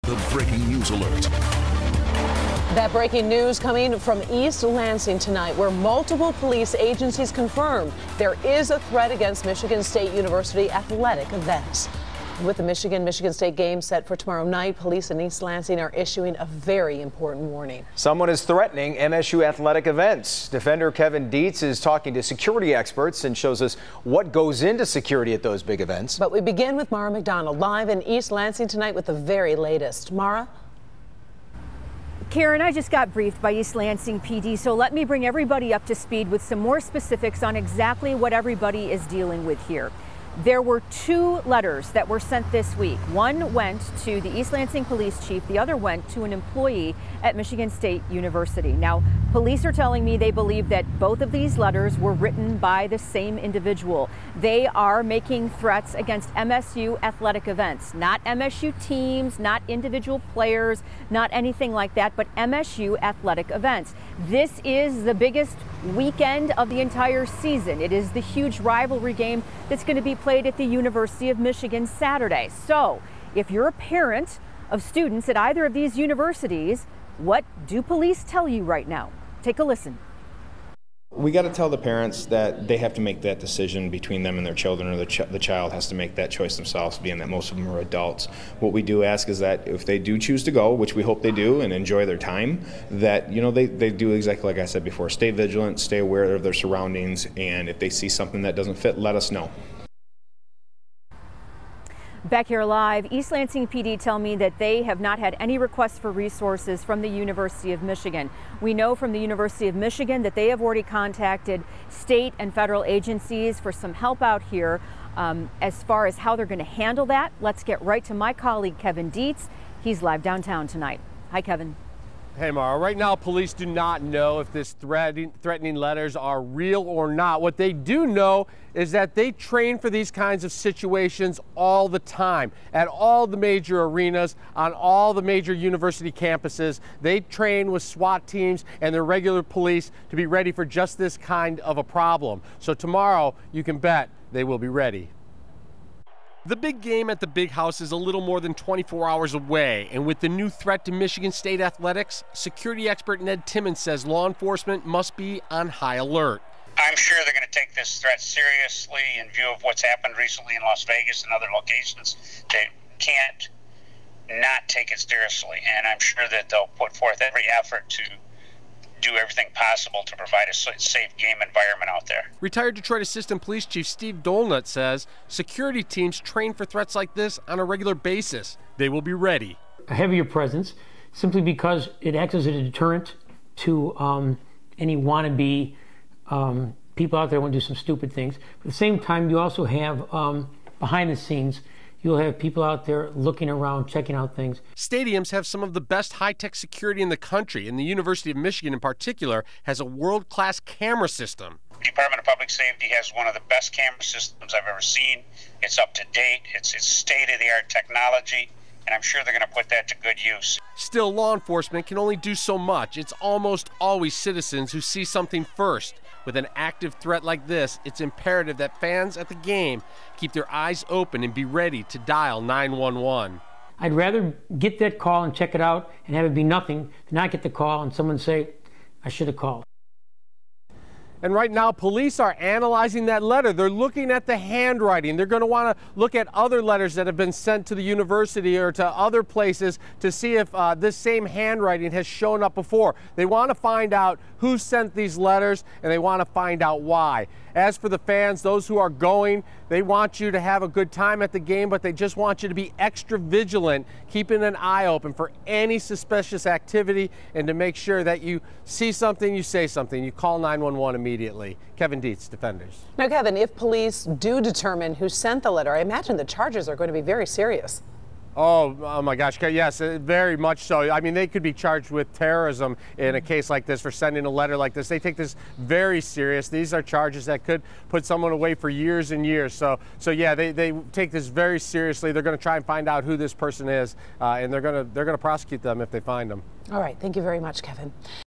The breaking news alert. That breaking news coming from East Lansing tonight, where multiple police agencies confirm there is a threat against Michigan State University athletic events. With the Michigan State game set for tomorrow night, police in East Lansing are issuing a very important warning. Someone is threatening MSU athletic events. Defender Kevin Dietz is talking to security experts and shows us what goes into security at those big events. But we begin with Mara McDonald live in East Lansing tonight with the very latest. Mara? Karen, I just got briefed by East Lansing PD, so let me bring everybody up to speed with some more specifics on exactly what everybody is dealing with here. There were 2 letters that were sent this week. One went to the East Lansing police chief. The other went to an employee at Michigan State University. Now, police are telling me they believe that both of these letters were written by the same individual. They are making threats against MSU athletic events, not MSU teams, not individual players, not anything like that, but MSU athletic events. This is the biggest weekend of the entire season. It is the huge rivalry game that's going to be played at the University of Michigan Saturday. So if you're a parent of students at either of these universities, what do police tell you right now? Take a listen. We got to tell the parents that they have to make that decision between them and their children, or the child has to make that choice themselves, being that most of them are adults. What we do ask is that if they do choose to go, which we hope they do, and enjoy their time, that they do exactly like I said before, stay vigilant, stay aware of their surroundings, and if they see something that doesn't fit, let us know. Back here live, East Lansing PD tell me that they have not had any requests for resources from the University of Michigan. We know from the University of Michigan that they have already contacted state and federal agencies for some help out here. As far as how they're going to handle that, let's get right to my colleague Kevin Dietz. He's live downtown tonight. Hi, Kevin. Hey, Mara. Right now, police do not know if this threatening letters are real or not. What they do know is that they train for these kinds of situations all the time at all the major arenas, on all the major university campuses. They train with SWAT teams and their regular police to be ready for just this kind of a problem. So tomorrow, you can bet they will be ready. The big game at the Big House is a little more than 24 hours away, and with the new threat to Michigan State athletics, security expert Ned Timmons says law enforcement must be on high alert. I'm sure they're going to take this threat seriously in view of what's happened recently in Las Vegas and other locations. They can't not take it seriously, and I'm sure that they'll put forth every effort to do everything possible to provide a safe game environment out there. Retired Detroit Assistant Police Chief Steve Dolnut says security teams train for threats like this on a regular basis. They will be ready. A heavier presence, simply because it acts as a deterrent to any wannabe people out there who want to do some stupid things. But at the same time, you also have behind the scenes, you'll have people out there looking around, checking out things. Stadiums have some of the best high-tech security in the country, and the University of Michigan in particular has a world-class camera system. The Department of Public Safety has one of the best camera systems I've ever seen. It's up to date, it's state-of-the-art technology, and I'm sure they're going to put that to good use. Still, law enforcement can only do so much. It's almost always citizens who see something first. With an active threat like this, it's imperative that fans at the game keep their eyes open and be ready to dial 911. I'd rather get that call and check it out and have it be nothing than not get the call and someone say, I should have called. And right now, police are analyzing that letter. They're looking at the handwriting. They're going to want to look at other letters that have been sent to the university or to other places to see if this same handwriting has shown up before. They want to find out who sent these letters, and they want to find out why. As for the fans, those who are going, they want you to have a good time at the game, but they just want you to be extra vigilant, keeping an eye open for any suspicious activity, and to make sure that you see something, you say something. You call 911 immediately. Kevin Dietz, Defenders. Now, Kevin, if police do determine who sent the letter, I imagine the charges are going to be very serious. Oh my gosh, yes, very much so. I mean, they could be charged with terrorism in a case like this for sending a letter like this. They take this very serious. These are charges that could put someone away for years and years. So yeah, they take this very seriously. They're going to try and find out who this person is, and they're going to prosecute them if they find them. All right, thank you very much, Kevin.